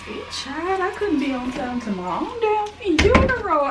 Child, I couldn't be on time to my own damn funeral.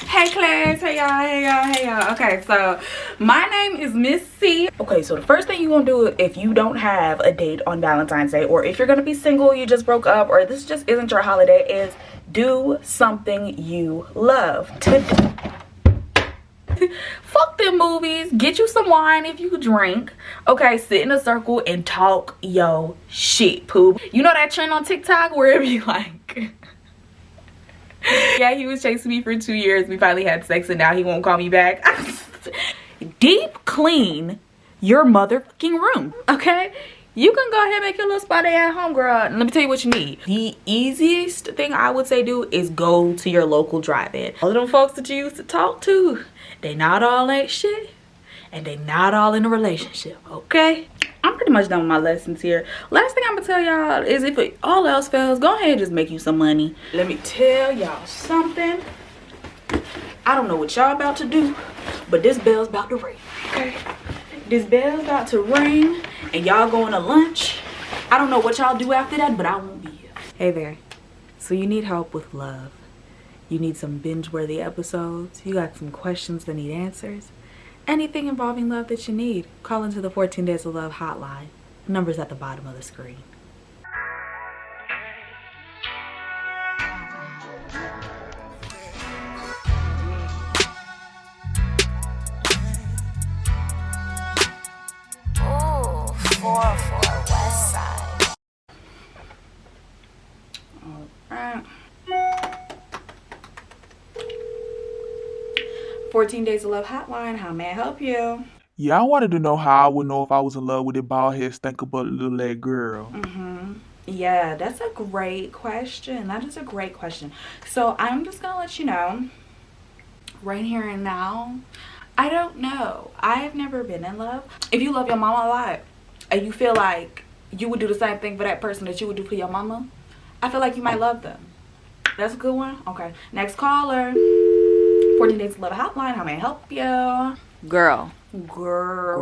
Hey class, hey y'all. Okay, so my name is Miss C. Okay, so the first thing you're gonna do if you don't have a date on Valentine's Day, or if you're gonna be single, you just broke up, or this just isn't your holiday, is do something you love. Fuck them movies. Get you some wine if you drink. Okay, sit in a circle and talk yo shit, poop. You know that trend on TikTok where it be like, yeah, he was chasing me for 2 years. We finally had sex and now he won't call me back. Deep clean your motherfucking room, okay? You can go ahead and make your little spot at home, girl. And let me tell you what you need. The easiest thing I would say do is go to your local drive-in. All of them folks that you used to talk to, they not all ain't shit, and they not all in a relationship, okay? I'm pretty much done with my lessons here. Last thing I'm gonna tell y'all is if all else fails, go ahead and just make you some money. Let me tell y'all something. I don't know what y'all about to do, but this bell's about to ring, okay? This bell's about to ring, and y'all going to lunch. I don't know what y'all do after that, but I won't be here. Hey there. So you need help with love. You need some binge-worthy episodes. You got some questions that need answers. Anything involving love that you need, call into the 14 Days of Love hotline. The number's at the bottom of the screen. Ooh, 404 West Side. All right. 14 Days of Love hotline, how may I help you? Yeah, I wanted to know how I would know if I was in love with a bald head, stink about little leg girl. Yeah, that's a great question. That is a great question. So I'm just gonna let you know right here and now, I don't know. I have never been in love. If you love your mama a lot and you feel like you would do the same thing for that person that you would do for your mama, I feel like you might love them. That's a good one. Okay, next caller. 14 Days of Love hotline, how may I help you? Girl. Girl.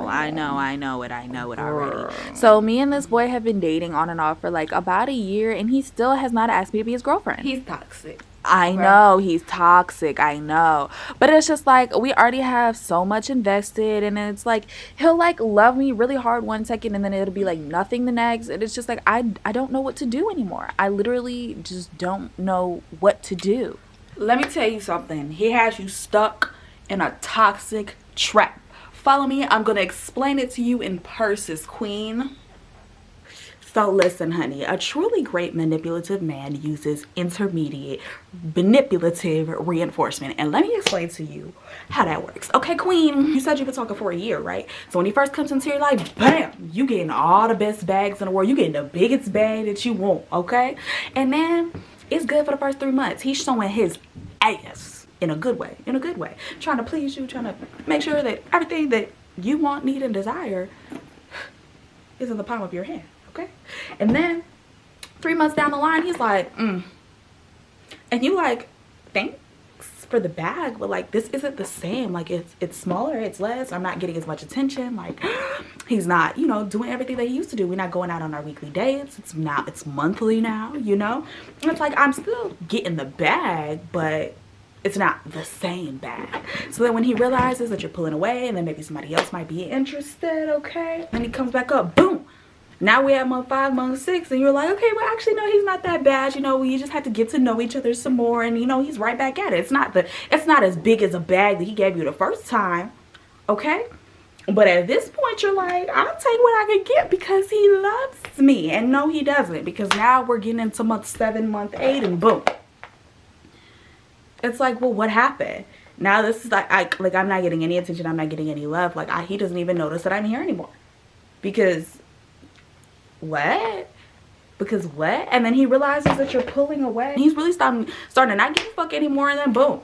I know it already. So me and this boy have been dating on and off for like about a year, and he still has not asked me to be his girlfriend. He's toxic. I know he's toxic, I know, but it's just like we already have so much invested, and it's like he'll like love me really hard one second and then it'll be like nothing the next, and it's just like I don't know what to do anymore. I literally just don't know what to do. Let me tell you something. He has you stuck in a toxic trap. Follow me. I'm going to explain it to you in purses, queen. So listen, honey. A truly great manipulative man uses intermediate manipulative reinforcement. And let me explain to you how that works. Okay, queen? You said you've been talking for a year, right? So when he first comes into your life, bam! You getting all the best bags in the world. You getting the biggest bag that you want, okay? And then it's good for the first 3 months. He's showing his ass in a good way, trying to please you, trying to make sure that everything that you want, need, and desire is in the palm of your hand, okay? And then 3 months down the line, he's like, and you like, thanks for the bag, but like this isn't the same. Like it's smaller, it's less, I'm not getting as much attention. Like he's not, you know, doing everything that he used to do. We're not going out on our weekly dates. It's monthly now, you know? And it's like I'm still getting the bag, but it's not the same bag. So then when he realizes that you're pulling away and then maybe somebody else might be interested, okay? Then he comes back up, boom. Now we're at month 5, month 6, and you're like, okay, well, actually, no, he's not that bad. You know, we just have to get to know each other some more, and you know, he's right back at it. It's not as big as a bag that he gave you the first time, okay? But at this point, you're like, I'll take what I can get because he loves me. And no, he doesn't, because now we're getting into month 7, month 8, and boom. It's like, well, what happened? Now this is like I'm not getting any attention. I'm not getting any love. Like he doesn't even notice that I'm here anymore. Because what? And then he realizes that you're pulling away. He's really starting to not give a fuck anymore, and then boom.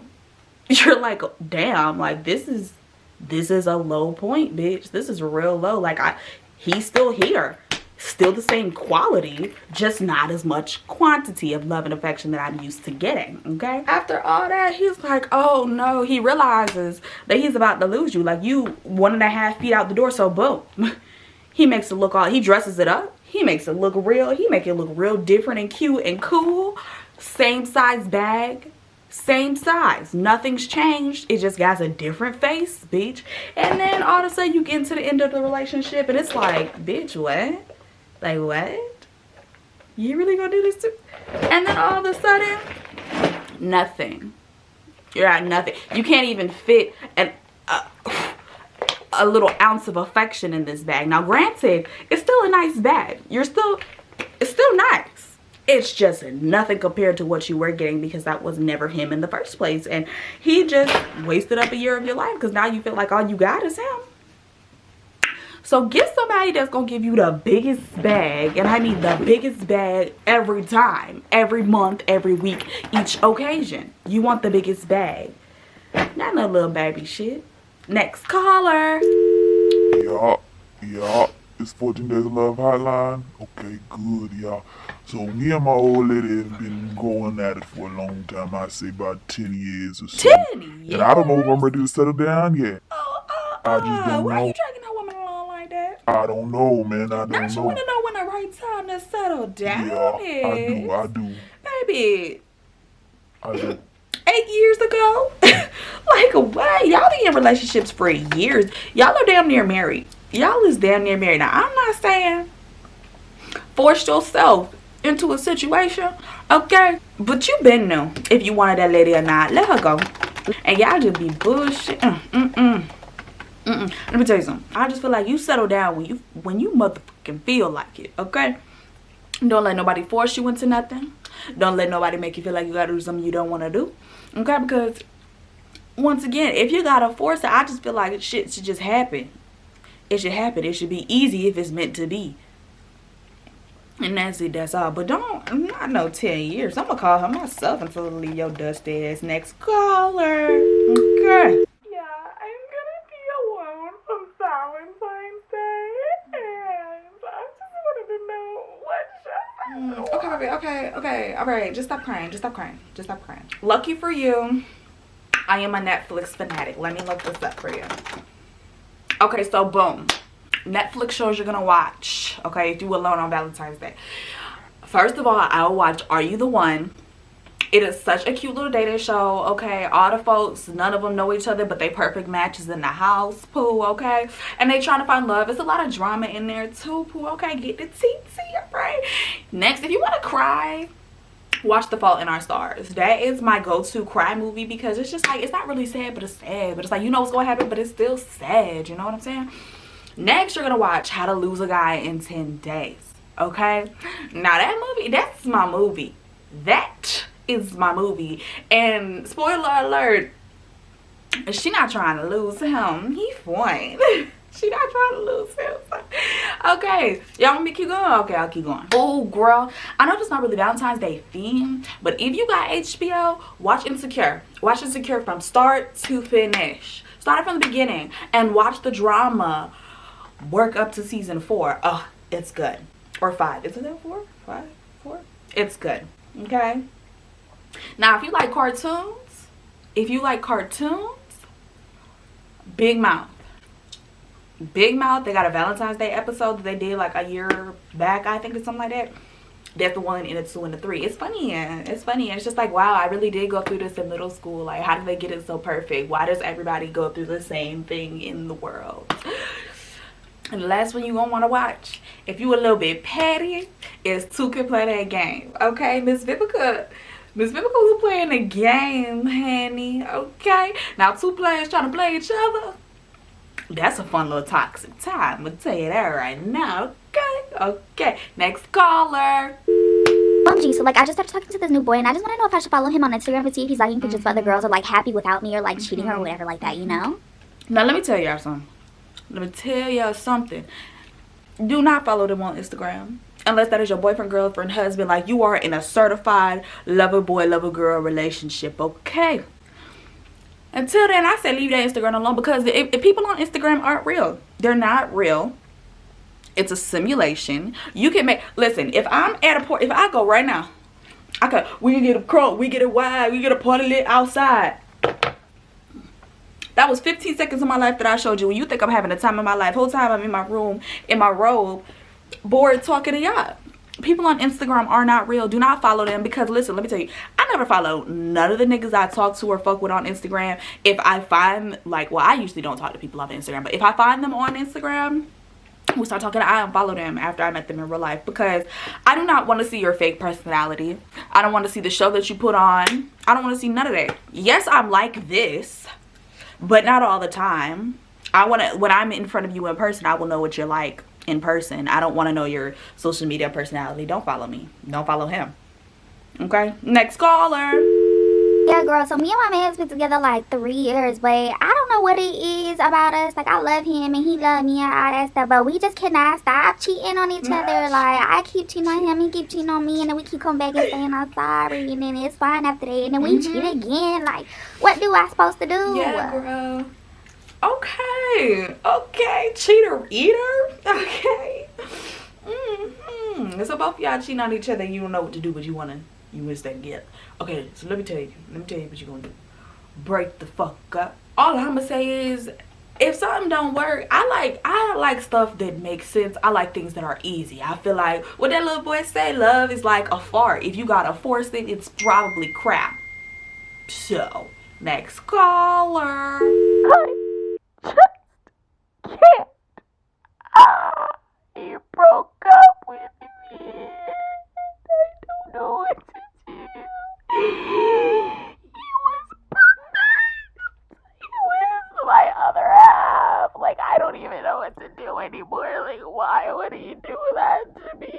You're like, damn, like this is a low point, bitch. This is real low. Like he's still here. Still the same quality, just not as much quantity of love and affection that I'm used to getting, okay? After all that, he's like, oh no, he realizes that he's about to lose you. Like you 1.5 feet out the door, so boom. He makes it look all, he dresses it up. He makes it look real. He make it look real different and cute and cool. Same size bag. Same size. Nothing's changed. It just got a different face, bitch. And then all of a sudden you get into the end of the relationship and it's like, bitch, what? Like, what? You really gonna do this too? And then all of a sudden, nothing. You're at nothing. You can't even fit a little ounce of affection in this bag. Now granted, it's still a nice bag. It's still nice. It's just nothing compared to what you were getting, because that was never him in the first place. And he just wasted up a year of your life because now you feel like all you got is him. So get somebody that's gonna give you the biggest bag, and I mean the biggest bag every time, every month, every week, each occasion. You want the biggest bag, not no little baby shit. Next caller. Yeah, it's 14 Days of Love Hotline. Okay, good, y'all. So me and my old lady have been going at it for a long time. I say about 10 years or so. 10 years? And I don't know if I'm ready to settle down yet. I just don't Why know. are you dragging that woman along like that? I don't know, man. I don't Don't you know. want to know when the right time to settle down Yeah, is? I do. Baby, I do. 8 years ago? Like what? Y'all be in relationships for years. Y'all are damn near married. Y'all is damn near married. Now, I'm not saying force yourself into a situation, okay? But you been know if you wanted that lady or not. Let her go. And y'all just be bullshit. Let me tell you something. I just feel like you settle down when you motherfucking feel like it, okay? Don't let nobody force you into nothing. Don't let nobody make you feel like you gotta do something you don't want to do, okay? Because once again, if you gotta force it, I just feel like shit should just happen. It should happen. It should be easy if it's meant to be. And that's it, that's all. But not no 10 years. I'm gonna call her myself and tell her to leave your dusty ass. Next caller. Okay. Yeah, I'm gonna be alone on Valentine's Day. And I just wanted to know what should Okay. All right. Just stop crying. Lucky for you, I am a Netflix fanatic. Let me look this up for you. Okay, so boom. Netflix shows you're gonna watch, okay, if you alone on Valentine's Day. First of all, I will watch Are You the One? It is such a cute little dating show, okay? All the folks, none of them know each other, but they perfect matches in the house, poo, okay? And they trying to find love. It's a lot of drama in there too, poo, okay? Get the teensy, right? Next, if you want to cry, watch The Fault in Our Stars. That is my go-to cry movie, because it's just like, it's not really sad, but it's sad. But it's like, you know what's going to happen, but it's still sad. You know what I'm saying? Next, you're going to watch How to Lose a Guy in 10 Days. Okay? Now, that movie, that's my movie. That is my movie. And spoiler alert, she not trying to lose him. He fine. She not trying to lose him. Okay, y'all want me to keep going? Okay, I'll keep going. Oh, girl, I know it's not really Valentine's Day themed, but if you got HBO, watch Insecure. Watch Insecure from start to finish. Start it from the beginning and watch the drama. Work up to season 4. Oh, it's good. Or 5. Isn't it 4? 5? 4? It's good. Okay. Now, if you like cartoons, Big Mouth. Big Mouth, they got a Valentine's Day episode that they did like a year back, I think, or something like that. That's the 1 and the 2 and the 3. It's funny. It's just like, wow, I really did go through this in middle school. Like, how did they get it so perfect? Why does everybody go through the same thing in the world? And the last one you gonna want to watch, if you a little bit petty, is Two Can Play That Game. Okay, Miss Vivica was playing the game, honey. Okay, now 2 players trying to play each other. That's a fun little toxic time. I'm gonna tell you that right now. Okay. Next caller. OMG, so like I just started talking to this new boy and I just want to know if I should follow him on Instagram to see if he's liking pictures of other girls or like happy without me or like cheating or whatever like that, you know? Now let me tell y'all something. Do not follow them on Instagram unless that is your boyfriend, girlfriend, husband. Like, you are in a certified lover boy, lover girl relationship, okay? Until then, I say leave that Instagram alone, because if people on Instagram aren't real, they're not real. It's a simulation. You can make, listen, if I'm at a point, if I go right now, we can get a crunk, we get a wide, we get a party lit outside. That was 15 seconds of my life that I showed you. When you think I'm having the time of my life, whole time I'm in my room, in my robe, bored talking to y'all. People on Instagram are not real. Do not follow them because, listen, let me tell you, I never follow none of the niggas I talk to or fuck with on Instagram. If I find, like, well, I usually don't talk to people on Instagram, but if I find them on Instagram, we start talking, I unfollow them after I met them in real life because I do not want to see your fake personality. I don't want to see the show that you put on. I don't want to see none of that. Yes, I'm like this, but not all the time. I want to, when I'm in front of you in person, I will know what you're like in person. I don't want to know your social media personality. Don't follow me. Don't follow him. Okay, next caller. Yeah, girl, so me and my man's been together like 3 years, but I don't know what it is about us. Like, I love him and he love me and all that stuff, but we just cannot stop cheating on each other. Like, I keep cheating on him, he keep cheating on me, and then we keep coming back and saying I'm sorry, and then it's fine after that, and then we cheat again. Like, what do I supposed to do? Yeah, girl. Okay, cheater eater. Okay. So both of y'all cheating on each other and you don't know what to do, but you wish they get. Okay, so let me tell you what you're gonna do. Break the fuck up. All I'm gonna say is, if something don't work, I like stuff that makes sense. I like things that are easy. I feel like what that little boy say, love is like a fart. If you gotta force it, it's probably crap. So, next caller. You broke up with me. I don't know what to do. He was perfect. He was my other half. Like, I don't even know what to do anymore. Like, why would he do that to me?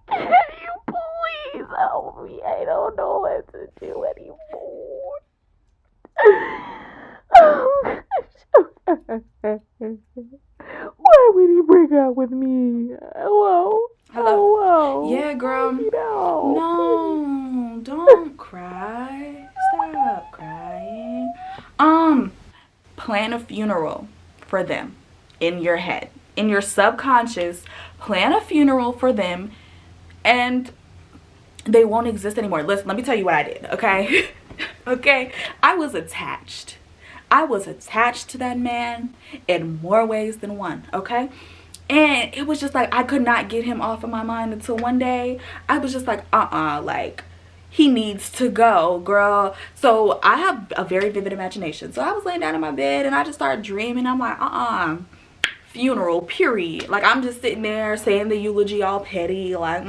Can you please help me? I don't know what to do anymore. Oh, why would he break up with me? Hello? Hello. Yeah, girl. No, don't cry. Stop crying. Plan a funeral for them in your head. In your subconscious, plan a funeral for them and they won't exist anymore. Listen, let me tell you what I did, okay? Okay? I was attached to that man in more ways than one, okay? And it was just like, I could not get him off of my mind until one day I was just like, like, he needs to go, girl. So I have a very vivid imagination. So I was laying down in my bed and I just started dreaming. I'm like, funeral, period. Like, I'm just sitting there saying the eulogy all petty, like,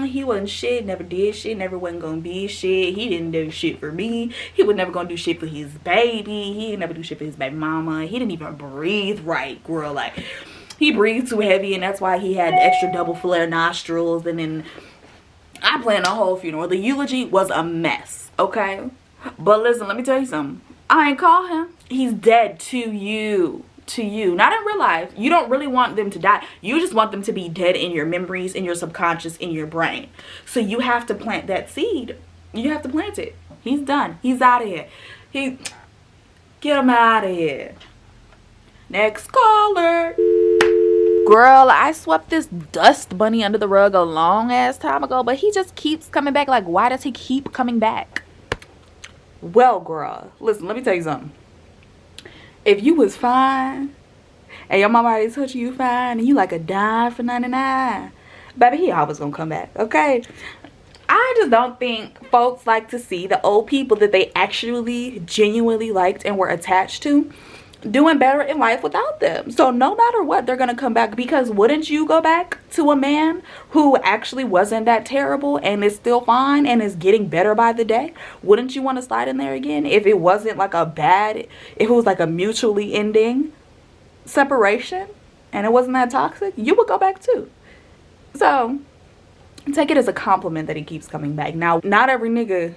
he wasn't shit, never did shit, never wasn't gonna be shit, he didn't do shit for me, he was never gonna do shit for his baby, he didn't never do shit for his baby mama, he didn't even breathe right, girl. Like, he breathed too heavy and that's why he had extra double flare nostrils. And then I planned a whole funeral. The eulogy was a mess, okay? But listen, let me tell you something. I ain't call him. He's dead to you. Not in real life. You don't really want them to die. You just want them to be dead in your memories, in your subconscious, in your brain. So you have to plant that seed. You have to plant it. He's done. He's out of here. Get him out of here. Next caller. Girl, I swept this dust bunny under the rug a long ass time ago, but he just keeps coming back. Like, why does he keep coming back? Well, girl, listen, let me tell you something. If you was fine and your mama already told you fine and you like a dime for 99, baby, he always gonna come back, okay? I just don't think folks like to see the old people that they actually genuinely liked and were attached to doing better in life without them. So no matter what, they're gonna come back, because wouldn't you go back to a man who actually wasn't that terrible and is still fine and is getting better by the day? Wouldn't you want to slide in there again if it wasn't like if it was like a mutually ending separation and it wasn't that toxic? You would go back too. So take it as a compliment that he keeps coming back. Now, not every nigga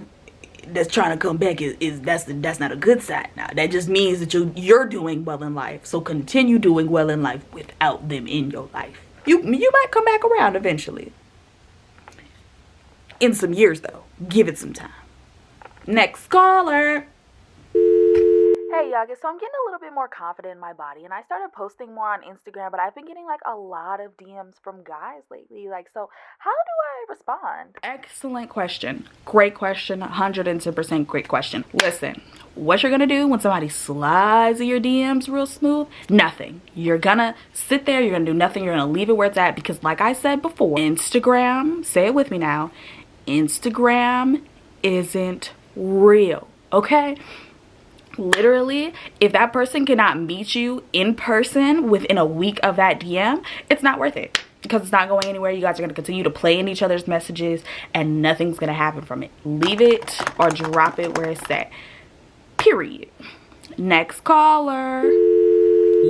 that's trying to come back that's not a good sign. Now that just means that you're doing well in life, so continue doing well in life without them in your life. You might come back around eventually, in some years though. Give it some time. Next caller. Hey Hey y'all, so I'm getting a little bit more confident in my body and I started posting more on Instagram, but I've been getting like a lot of DMs from guys lately. Like, so how do I respond? Excellent question. Great question. 110% great question. Listen, what you're gonna do when somebody slides in your DMs real smooth? Nothing. You're gonna sit there, you're gonna do nothing, you're gonna leave it where it's at, because like I said before, Instagram, say it with me now, Instagram isn't real, okay? Literally, if that person cannot meet you in person within a week of that DM, it's not worth it, because it's not going anywhere. You guys are going to continue to play in each other's messages and nothing's going to happen from it. Leave it or drop it where it's at, period. Next caller.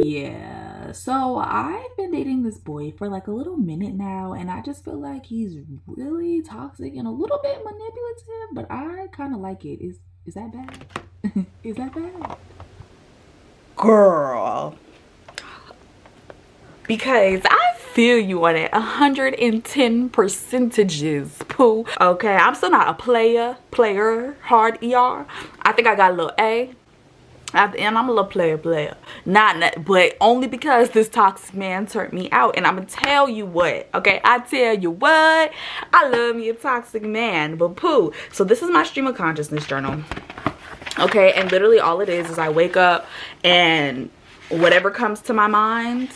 Yeah, so I've been dating this boy for like a little minute now, and I just feel like he's really toxic and a little bit manipulative, but I kind of like it. Is that bad? Is that bad? Girl. Because I feel you on it 110 percentages, poo. Okay, I'm still not a player, hard ER. I think I got a little A. At the end, I'm a little player. Not, but only because this toxic man turned me out. And I'm gonna tell you what, okay? I tell you what, I love me a toxic man, but poo. So this is my stream of consciousness journal. Okay, and literally all it is I wake up and whatever comes to my mind,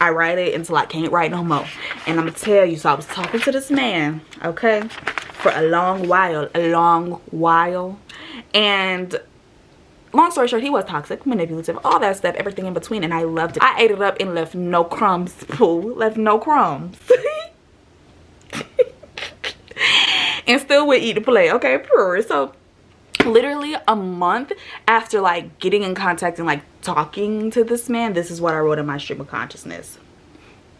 I write it until I can't write no more. And I'm gonna tell you, so I was talking to this man, okay, for a long while. And long story short, he was toxic, manipulative, all that stuff, everything in between, and I loved it. I ate it up and left no crumbs, poo, left no crumbs. And still would eat the play, okay, purr. So literally a month after like getting in contact and like talking to this man, this is what I wrote in my stream of consciousness.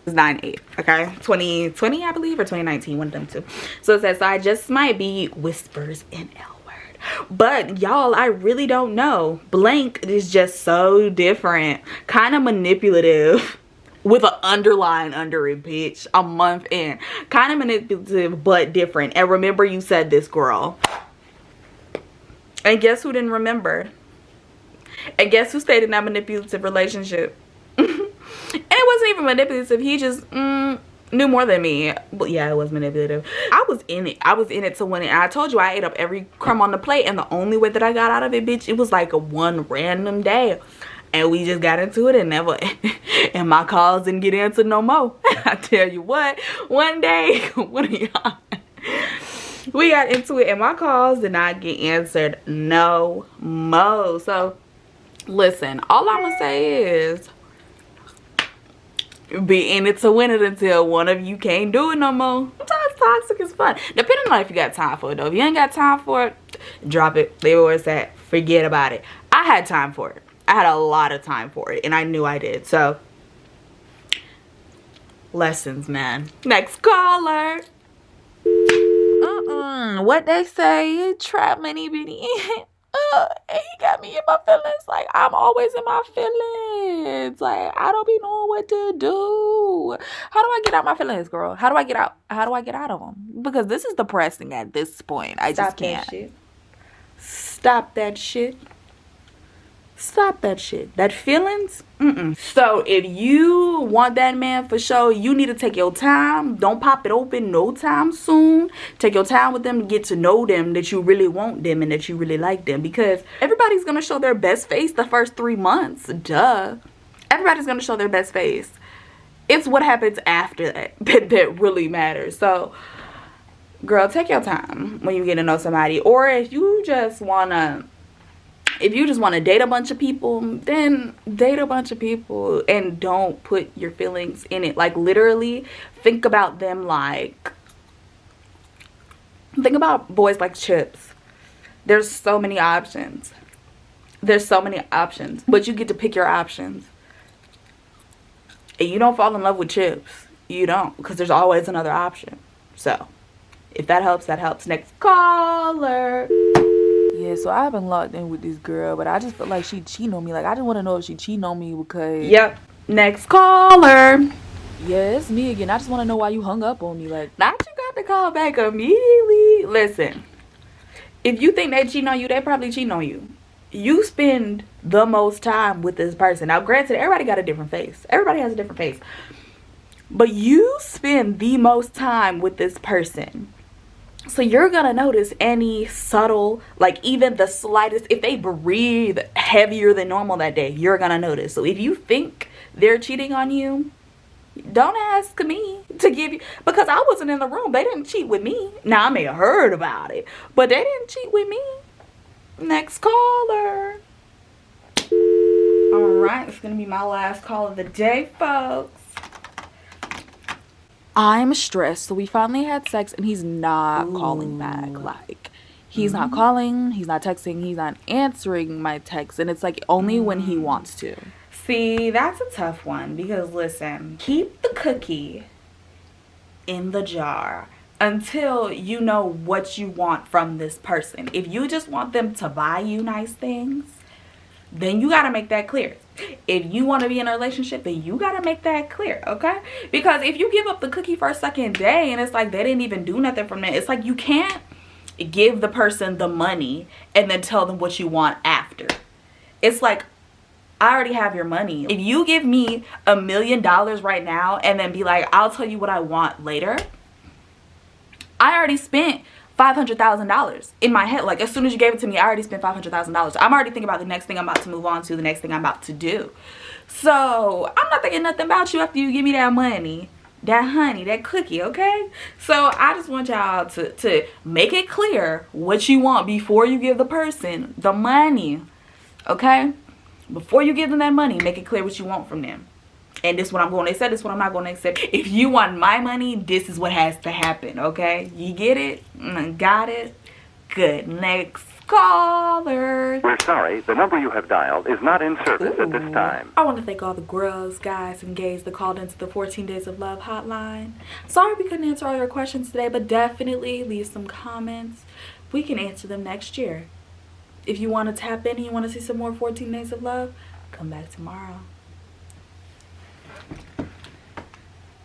It's 9/8, okay, 2020 I believe, or 2019, one of them two. So it says, so I just might be whispers in L word, but y'all, I really don't know. Blank is just so different, kind of manipulative with an underline under it, bitch. A month in, kind of manipulative but different. And remember, you said this, girl. And guess who didn't remember? And guess who stayed in that manipulative relationship? And it wasn't even manipulative. He just knew more than me. But yeah, it was manipulative. I was in it to win it. And I told you I ate up every crumb on the plate. And the only way that I got out of it, bitch, it was like a one random day. And we just got into it and never, and my calls didn't get answered no more. I tell you what, one day, what are y'all? We got into it and my calls did not get answered no more. So listen, all I'm gonna say is be in it to win it until one of you can't do it no more. Sometimes toxic is fun, depending on if you got time for it though. If you ain't got time for it, drop it, leave it where it's at, forget about it. I had time for it. I had a lot of time for it and I knew I did. So lessons, man. Next caller. What they say, trap money bitty. He got me in my feelings. Like, I'm always in my feelings. Like, I don't be knowing what to do. How do I get out my feelings, girl? How do I get out? How do I get out of them? Because this is depressing at this point. I just can't. Stop that shit. Stop that shit. That feelings? So if you want that man for sure, you need to take your time. Don't pop it open no time soon. Take your time with them to get to know them, that you really want them and that you really like them. Because everybody's going to show their best face the first 3 months. Duh. Everybody's going to show their best face. It's what happens after that really matters. So, girl, take your time when you get to know somebody. Or if you just want to date a bunch of people, then date a bunch of people and don't put your feelings in it. Like, literally, think about them like, think about boys like chips. There's so many options. But you get to pick your options. And you don't fall in love with chips. You don't, because there's always another option. So, if that helps, that helps. Next caller. Yeah, so I've been locked in with this girl, but I just feel like she cheating on me. Like, I just want to know if she cheating on me because... Yep. Next caller. Yeah, it's me again. I just want to know why you hung up on me. Like, not you got to call back immediately. Listen, if you think they cheating on you, they probably cheating on you. you spend the most time with this person. Now, granted, everybody got a different face. Everybody has a different face. But you spend the most time with this person. So you're going to notice any subtle, like even the slightest, if they breathe heavier than normal that day, you're going to notice. So if you think they're cheating on you, don't ask me to give you, because I wasn't in the room. They didn't cheat with me. Now, I may have heard about it, but they didn't cheat with me. Next caller. All right, it's gonna be my last call of the day, folks. I'm stressed. So we finally had sex and he's not calling back. Like, he's not calling, he's not texting, he's not answering my texts, and it's like only when he wants to. See, that's a tough one, because listen, keep the cookie in the jar until you know what you want from this person. If you just want them to buy you nice things, then you got to make that clear. If you want to be in a relationship, then you got to make that clear, okay? Because if you give up the cookie for a second day and it's like they didn't even do nothing from it, it's like you can't give the person the money and then tell them what you want after. It's like, I already have your money. If you give me $1 million right now and then be like, I'll tell you what I want later, I already spent $500,000 in my head. Like, as soon as you gave it to me, I already spent $500,000. I'm already thinking about the next thing I'm about to move on to, the next thing I'm about to do. So I'm not thinking nothing about you after you give me that money, that honey, that cookie, okay? So I just want y'all to make it clear what you want before you give the person the money, okay? Before you give them that money, make it clear what you want from them. And this is what I'm going to accept, this is what I'm not going to accept. If you want my money, this is what has to happen, okay? You get it? Got it? Good. Next caller. We're sorry, the number you have dialed is not in service at this time. I want to thank all the girls, guys, and gays that called into the 14 Days of Love hotline. Sorry we couldn't answer all your questions today, but definitely leave some comments. We can answer them next year. If you want to tap in and you want to see some more 14 Days of Love, come back tomorrow.